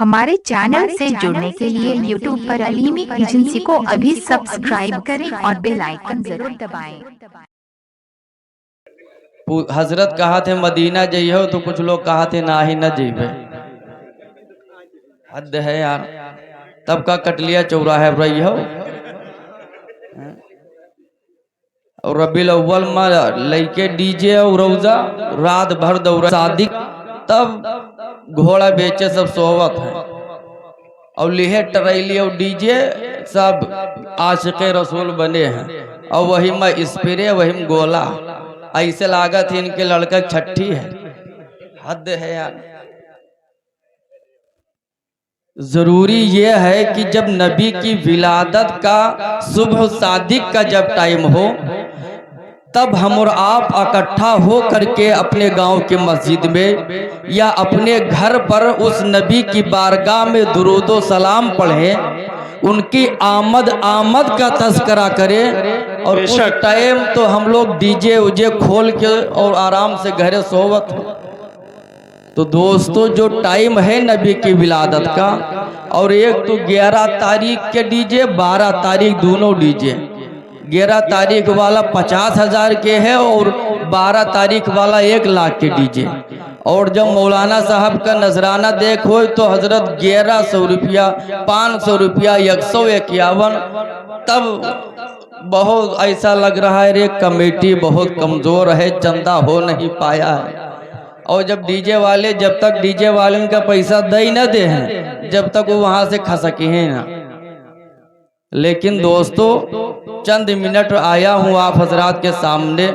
हमारे चैनल से जुड़ने के लिए YouTube पर अलीमी एजेंसी को अभी सब्सक्राइब करें और बेल आइकन जरूर दबाएं। हजरत कहा थे मदीना जइहो तो कुछ लोग कहा थे ना ही न जइबे। हद है यार, तब का कटलिया चौराहे पर रही हो और रबीउल अव्वल में लइके डीजे और रौजा रात भर दौड़ा शादी, तब घोड़ा बेचे सब सोवत है और लिहे टरैली और डीजे सब आशिक़े रसूल बने हैं और वही में स्प्रे वही में गोला, ऐसे लागत है इनके लड़का छठी है। हद है यार। जरूरी ये है कि जब नबी की विलादत का सुबह सादिक का जब टाइम हो तब हम और आप इकट्ठा हो करके अपने गांव के मस्जिद में या अपने घर पर उस नबी की बारगाह में दुरूद व सलाम पढ़ें, उनकी आमद का तज़किरा करें। और उस टाइम तो हम लोग डीजे उजे खोल के और आराम से घरे सोवत हो। तो दोस्तों जो टाइम है नबी की विलादत का, और एक तो 11 तारीख के डीजे 12 तारीख दोनों डीजे, 11 तारीख वाला 50,000 के है और 12 तारीख वाला 1 लाख के डीजे। और जब मौलाना साहब का नजराना देखो तो हजरत 1100 रुपया, 500 रुपया, 151, तब बहुत ऐसा लग रहा है रे कमेटी बहुत कमजोर है, चंदा हो नहीं पाया है। और जब डीजे वाले, जब तक डीजे वाले का पैसा दे न दे हैं जब तक वो वहां से खसके हैं ना। लेकिन दोस्तों चंद मिनट आया हूँ आप हजरात के सामने,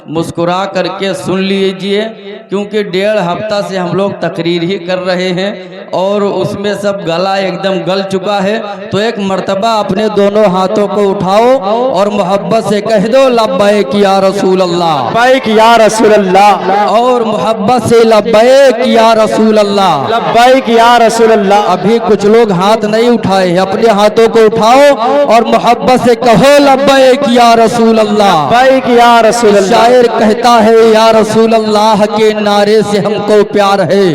मुस्कुरा करके सुन लीजिए, क्योंकि 1.5 हफ्ता से हम लोग तकरीर ही कर रहे हैं और उसमें सब गला एकदम गल चुका है। तो एक मर्तबा अपने दोनों हाथों को उठाओ और मोहब्बत से कह दो लब्बैक या रसूल अल्लाह, लब्बैक या रसूल अल्लाह, और मोहब्बत से लब्बैक या रसूल अल्लाह, लब्बैक या रसूल अल्लाह। अभी कुछ लोग हाथ नहीं उठाए, अपने हाथों को उठाओ और मोहब्बत से कहो लब्बैक या रसूल अल्लाह, लब्बैक या रसूल अल्लाह। शायर कहता है या रसूल अल्लाह के नारे से हमको प्यार है,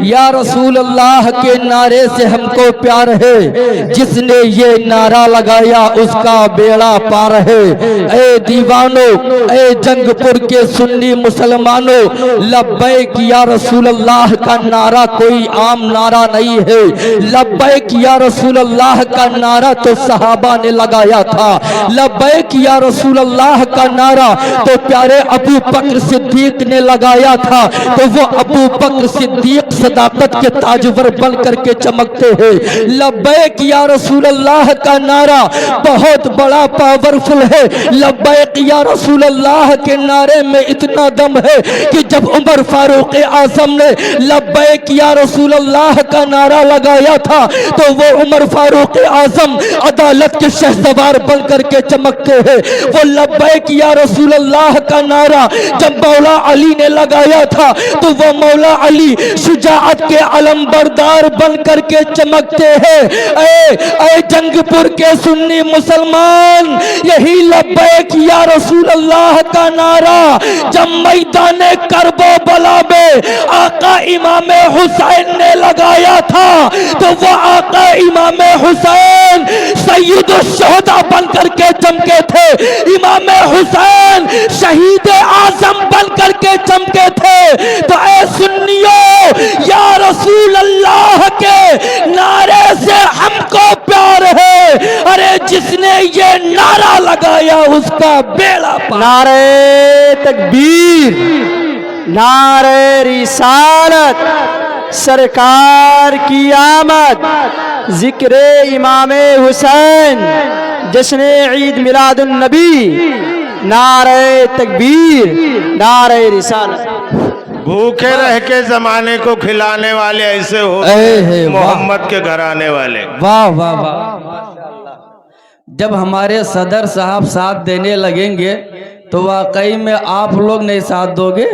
या रसूल अल्लाह के नारे से हमको प्यार है, जिसने ये नारा लगाया उसका बेड़ा पार है। ए दीवानो, ए जंगपुर के सुन्नी मुसलमानों, लब्बैक या रसूल अल्लाह का नारा कोई आम नारा नहीं है। लब्बैक या रसूल अल्लाह का नारा तो सहाबा ने लगाया था। लब्बैक या रसूल अल्लाह का नारा तो प्यारे अबू बकर सिद्दीक ने लगाया था। तो वो अबू बकर सिद्दीक सदाकत के ताजवर बन करके चमकते हैं। लब्बैक या रसूल अल्लाह का नारा बहुत बड़ा पावरफुल है। लब्बैक या रसूल अल्लाह के नारे में इतना दम है कि जब उमर फारूक आजम ने लब्बैक या रसूल अल्लाह का नारा लगाया था तो वो उमर फारूक आजम अदालत के शहसवार बन करके चमकते हैं। वो लब्बैक या रसूल अल्लाह का नारा जब मौला अली ने लगाया था तो वो मौला अली शुजाअत के अलमबरदार बन करके चमकते हैं। ऐ जंगपुर के सुन्नी मुसलमान, यही लब्बैक या रसूल अल्लाह का नारा जब मैदान करबला में आका इमाम हुसैन ने लगाया था तो वो आका इमाम हुसैन सैयदुश्शुहदा बन करके चमके थे। इमाम हुसैन शहीद आजम बन करके चमके थे। तो ऐ सुन्नियों, या रसूल अल्लाह के नारे से हमको प्यार है। अरे जिसने ये नारा लगाया उसका बेड़ा पार। नारे तकबीर, नारे रिसालत, सरकार की आमद, जिक्र इमाम हुसैन, जश्न ईद मिलादुन नबी, नारे तकबीर, नारे रिसालत। भूखे रह के जमाने को खिलाने वाले ऐसे हो मोहम्मद के घर आने वाले। वाह वाह वाह। जब हमारे सदर साहब साथ देने लगेंगे तो वाकई में आप लोग नहीं साथ दोगे?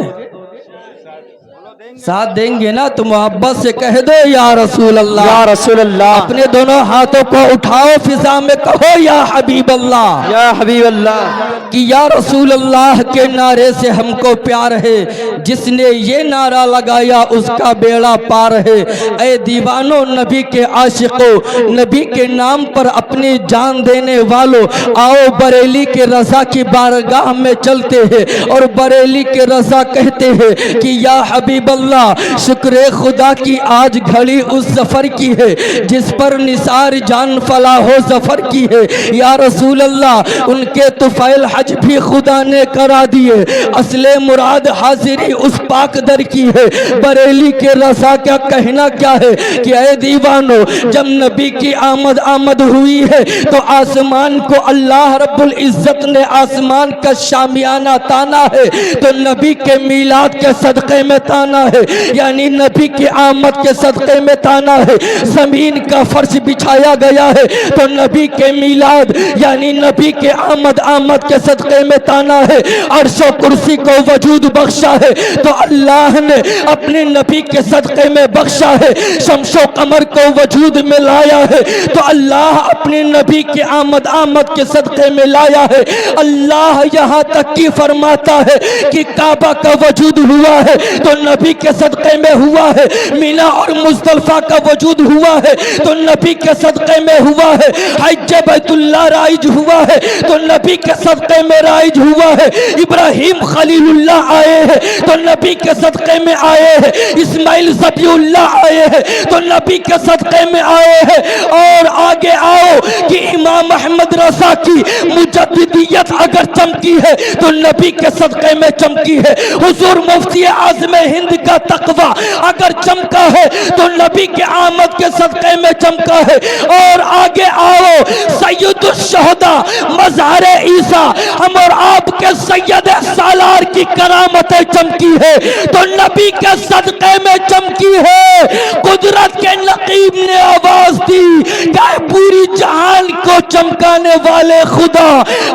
साथ देंगे ना तो मोहब्बत से कह दो या रसूल अल्लाह। या रसूल अल्लाह। अपने दोनों हाथों को उठाओ, फिजा में कहो या हबीब अल्लाह। या हबीब अल्लाह। कि या रसूल अल्लाह के नारे से हमको प्यार है, जिसने ये नारा लगाया उसका बेड़ा पार है। ऐ दीवानों नबी के आशिकों, नबी के नाम पर अपनी जान देने वालों, आओ बरेली के रज़ा की बारगाह में चलते हैं और बरेली के रज़ा कहते हैं कि या हबीब अल्लाह, शुक्र खुदा की आज घड़ी उस सफर की है जिस पर निसार जान फला हो जफर की है। या रसूल अल्लाह, उनके तुफैल हज भी खुदा ने करा दिए, असले मुराद हाजिरी उस पाक दर की है। बरेली के रज़ा का कहना क्या है कि ऐ दीवानो, जब नबी की आमद हुई है तो आसमान को अल्लाह रब्बुल इज्जत ने आसमान का शामियाना ताना है, तो नबी के मीलाद के सदक़े में ताना है, यानी नबी की आमद के सदक़े में ताना है। ज़मीन का फर्श बिछाया गया है तो नबी के मीलाद यानी नबी के आमद के सदक़े में ताना है। अर्श और कुर्सी को वजूद बख्शा है तो अल्लाह ने अपने नबी के सदक़े में बख्शा है। शम्सो कमर को वजूद में लाया है तो अल्लाह अपने नबी के आमद के सदक़े में लाया है। अल्लाह यहाँ तक की फरमाता है कि काबा का वजूद हुआ है तो नबी के सदक़े में हुआ है। मीना और मुज़दलिफ़ा का वजूद हुआ है तो नबी के सदक़े में हुआ है। हज बैतुल्लाह राइज हुआ है तो नबी के सदक़े में राइज हुआ है। इब्राहीम खलीलुल्लाह आए हैं तो नबी के सदक़े में आए हैं। इस्माइल ज़बीउल्लाह आए हैं तो नबी के सदक़े में आए हैं। और आगे आओ कि इमाम अहमद रज़ा की मुजद्दिदियत अगर चमकी है तो नबी के सदक़े में चमकी है। हुज़ूर मुफ्ती आज़म हिंद का तक़वा अगर चमका है तो नबी के आमद के सदक़े में चमका है। और आगे आओ, सैयदुश शुहदा मज़हर ईसा हम और आपके सैयद सालार की करामतें चमकी है तो नबी के सदक़े में चमकी है। कुदरत के नकीब ने आवाज दी कि पूरी जहान को चमकाने वाले खुदा,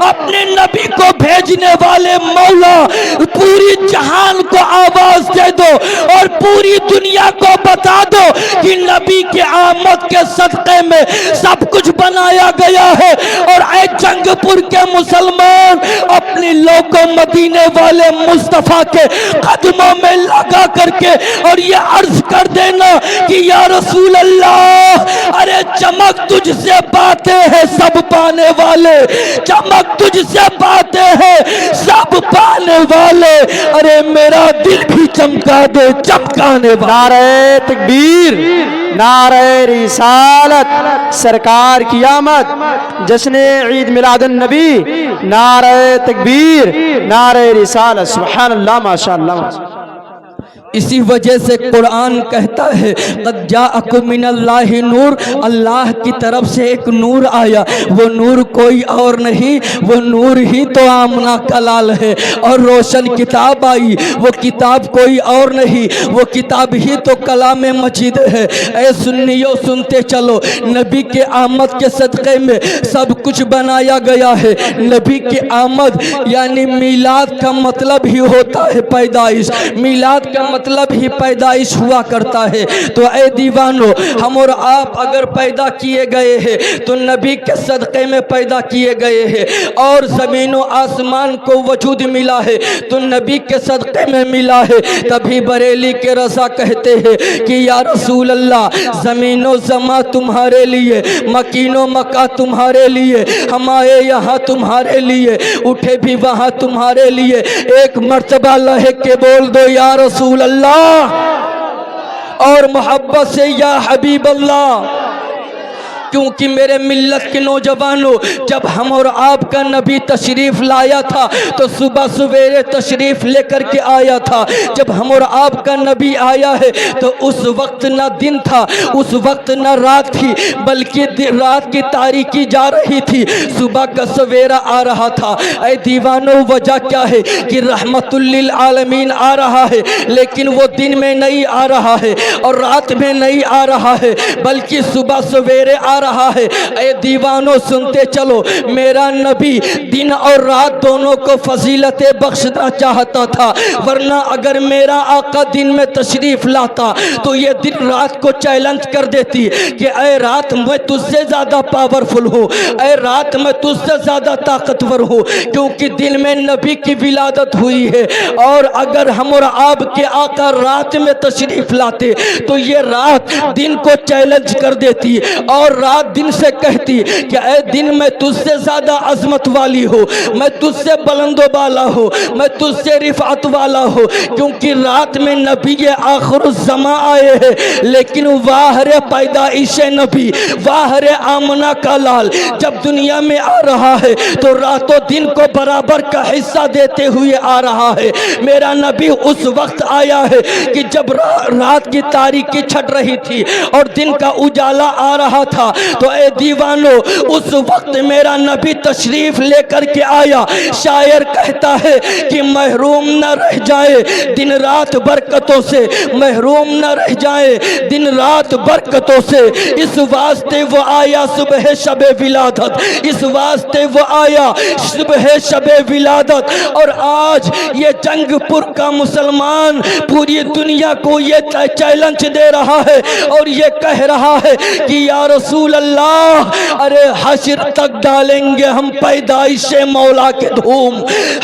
अपने नबी को भेजने वाले मौला, पूरी जहान को आवाज दे दो और पूरी दुनिया को बता दो कि नबी के आमद के सदक़े में सब कुछ बनाया गया है। और ऐ जंगपुर के मुसलमान, अपनी लोगों मदीने वाले मुस्तफ़ा के कदमों में लगा करके और ये अर्ज कर देना कि या रसूल अल्लाह, अरे चमक तुझसे बातें हैं सब पाने वाले, चमक तुझसे बातें हैं सब पाने वाले, अरे मेरा दिल भी चमका दे चमकाने वाले। नारे तकबीर, नारे रिसालत, सरकार की आमद, जश्न ईद मिलादुन नबी, नारे तकबीर, नारे रिसालत, सुभान अल्लाह, माशाअल्लाह। इसी वजह से कुरान कहता है क़द जाअकुम मिनल्लाहि नूर, अल्लाह की तरफ से एक नूर आया। वो नूर कोई और नहीं, वो नूर ही तो आमना का लाल है। और रोशन किताब आई, वो किताब कोई और नहीं, वो किताब ही तो कलाम मजीद है। ऐ सुन्नियों सुनते चलो, नबी के आमद के सदक़े में सब कुछ बनाया गया है। नबी के आमद यानी मीलाद का मतलब ही होता है पैदाइश, मीलाद का मतलब ही पैदाइश हुआ करता है। तो ऐ दीवानो, हम और आप अगर पैदा किए गए हैं तो नबी के सदक़े में पैदा किए गए हैं। और ज़मीनों आसमान को वजूद मिला है तो नबी के सदक़े में मिला है। तभी बरेली के रज़ा कहते हैं कि या रसूल अल्लाह, ज़मीनों ज़मा तुम्हारे लिए, मकीनों मका तुम्हारे लिए, हम आए यहाँ तुम्हारे लिए, उठे भी वहाँ तुम्हारे लिए। एक मर्तबा लहे के बोल दो या रसूल अल्लाह, और मोहब्बत से या हबीब अल्लाह। क्योंकि मेरे मिल्लत के नौजवानों, जब हम और आपका नबी तशरीफ़ लाया था तो सुबह सवेरे तशरीफ़ लेकर के आया था। जब हम और आपका नबी आया है तो उस वक्त ना दिन था, उस वक्त ना रात थी, बल्कि रात की तारीकी जा रही थी, सुबह का सवेरा आ रहा था। ऐ दीवानों, वजह क्या है कि रहमतुल लिल आलमीन आ रहा है, लेकिन वो दिन में नहीं आ रहा है और रात में नहीं आ रहा है, बल्कि सुबह सवेरे आ आ रहा है। ए दीवानों सुनते चलो, मेरा नबी दिन और रात दोनों को फजीलतें बख्शना चाहता था, वरना अगर मेरा आका दिन में तशरीफ लाता तो ये दिन रात को चैलेंज कर देती कि ऐ रात मैं तुझसे ज्यादा पावरफुल हूँ, ऐ रात मैं तुझसे ज्यादा ताकतवर हूँ, क्योंकि दिन में नबी की विलादत हुई है। और अगर हम और आपके आका रात में तशरीफ लाते तो ये रात दिन को चैलेंज कर देती और रात दिन से कहती कि ऐ दिन मैं तुझसे ज्यादा अजमत वाली हूँ, मैं तुझसे बुलंदो बाला हूँ, मैं तुझसे रिफात वाला हूँ, क्योंकि रात में नबी आखिरुज़्ज़मा आए हैं। लेकिन वाह रे पैदाइश नबी, वाह रे आमना का लाल, जब दुनिया में आ रहा है तो रातों दिन को बराबर का हिस्सा देते हुए आ रहा है। मेरा नबी उस वक्त आया है कि जब रात की तारीकी छट रही थी और दिन का उजाला आ रहा था। तो ए दीवानो, उस वक्त मेरा नबी तशरीफ लेकर के आया। शायर कहता है कि महरूम न रह जाए दिन रात बरकतों से, महरूम न रह जाए दिन रात बरकतों से, इस वास्ते वो आया सुबह शबे विलादत, इस वास्ते वो आया सुबह शबे विलादत। और आज ये जंगपुर का मुसलमान पूरी दुनिया को ये चैलेंज दे रहा है और ये कह रहा है कि या रसूल अल्लाह, अरे हश्र तक डालेंगे हम पैदाइश मौला की धूम,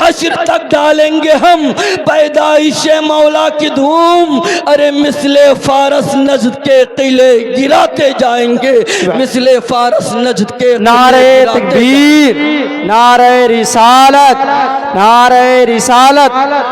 हश्र तक डालेंगे हम पैदाइश मौला की धूम। अरे मिसले फारस नजद के किले गिराते जाएंगे, मिसले फारस नजद के नारे तकबीर, नारे रिसालत, नारे रिसालत,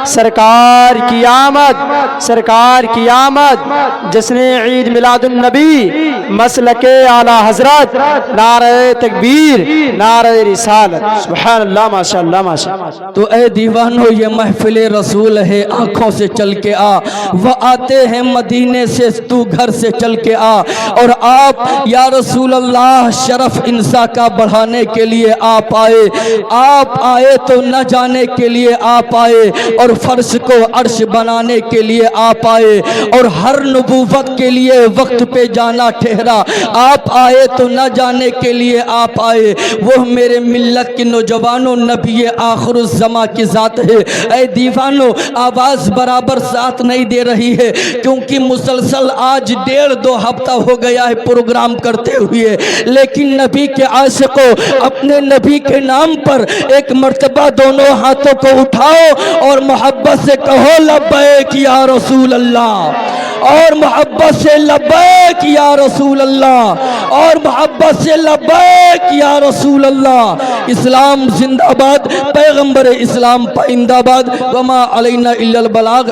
सरकार की आमद, सरकार की आमद, जिसने ईद मिलादुन नबी मसलके आला हजरत, नारे तकबीर, नारे रिसालत, सुभान अल्लाह, माशाअल्लाह माशाअल्लाह। तो ए दीवानो, ये महफिल रसूल है, आंखों से चल के आ, वह आते हैं मदीने से, तू घर से चल के आ। और आप या रसूल अल्लाह शरफ इंसा का बढ़ाने के लिए आप आए, आप आए तो न जाने के लिए आप आए, और फर्श को अर्श बनाने के लिए आप आए, और हर नबूवत के लिए वक्त पे जाना ठहरा आप आए तो न जाने के लिए आप आए। वो मेरे मिल्लत के नौजवानों, नबी आखिरुज़्ज़मा की ज़ात है। ऐ दीवानो, आवाज़ बराबर साथ नहीं दे रही है, क्योंकि मुसलसल आज 1.5-2 हफ्ता हो गया है प्रोग्राम करते हुए, लेकिन नबी के आशिकों, अपने नबी के नाम पर एक मर्तबा दोनों हाथों को उठाओ और मोहब्बत से कहो लब्बैक या रसूल अल्लाह, और मोहब्बत से लब्बैक या रसूल अल्लाह, और मोहब्बत से लब्बैक या रसूल अल्लाह। इस्लाम जिंदाबाद, पैगंबर इस्लाम पाइंदाबाद, वमा अलैना इल्लल बलाग।